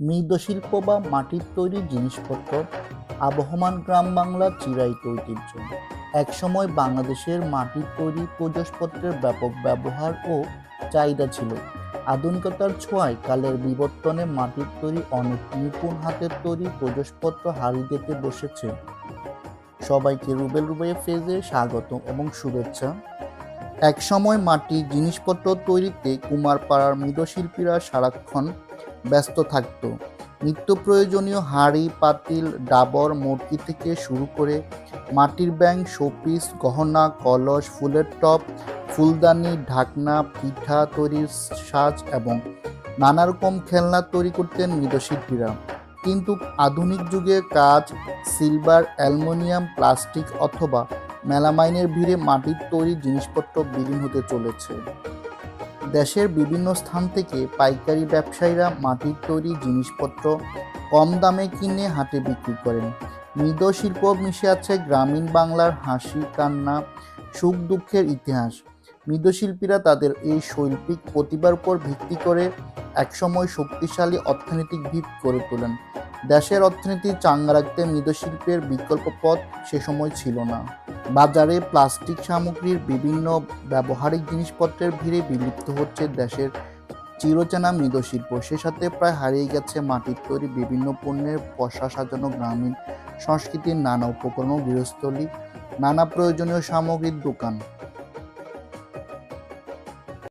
মৃৎশিল্প বা মাটির তৈরি জিনিসপত্র আবহমান গ্রাম বাংলার চিরায়ত ঐতিহ্য। একসময় বাংলাদেশের মাটির তৈরি প্রয়োজনপত্রের ব্যাপক ব্যবহার ও চাহিদা ছিল। আধুনিকতার ছোঁয়ায় কালের বিবর্তনে মাটির তৈরি অনেক নিপুণ হাতের তৈরি প্রয়োজনপত্র হারিয়ে যেতে বসেছে। সবাইকে রুবেল রুবাইয়ে ফেজে স্বাগত এবং শুভেচ্ছা। একসময় মাটির জিনিসপত্র তৈরিতে কুমারপাড়ার মৃৎশিল্পীরা সারাক্ষণ ব্যস্ত থাকত। নিত্য প্রয়োজনীয় হাঁড়ি, পাতিল, ডাবর, মটকি থেকে শুরু করে মাটির ব্যাঙ, শোপিস, গহনা, কলস, ফুলের টব, ফুলদানি, ঢাকনা, পিঠা তৈরির সাজ এবং নানা রকম খেলনা তৈরি করতেন মৃৎশিল্পীরা। কিন্তু আধুনিক যুগে কাঁচ, সিলভার, অ্যালুমিনিয়াম, প্লাস্টিক অথবা মেলামাইনের ভিড়ে মাটির তৈরি জিনিসপত্র বিলীন হতে চলেছে। দেশের বিভিন্ন স্থান থেকে পাইকারি ব্যবসায়ীরা মাটির তৈরি জিনিসপত্র কম দামে কিনে হাটে বিক্রি করেন। মৃৎশিল্প মিশে আছে গ্রামীণ বাংলার হাসি, কান্না, সুখ দুঃখের ইতিহাস। মৃৎশিল্পীরা তাদের এই শৈল্পিক প্রতিভার উপর ভিত্তি করে একসময় শক্তিশালী অর্থনৈতিক ভিত গড়ে তোলেন। দেশের অর্থনীতি চাঙ্গা রাখতে মৃৎশিল্পের বিকল্প পথ সে সময় ছিল না। বাজারে প্লাস্টিক সামগ্রীর বিভিন্ন ব্যবহারিক জিনিসপত্রের ভিড়ে বিলুপ্ত হচ্ছে দেশের চিরচেনা মৃৎশিল্প। সে সাথে প্রায় হারিয়ে গেছে মাটির তৈরি বিভিন্ন পণ্যের পসরা সাজানো গ্রামীণ সংস্কৃতির নানা উপকরণ ও গৃহস্থলী নানা প্রয়োজনীয় সামগ্রীর দোকান।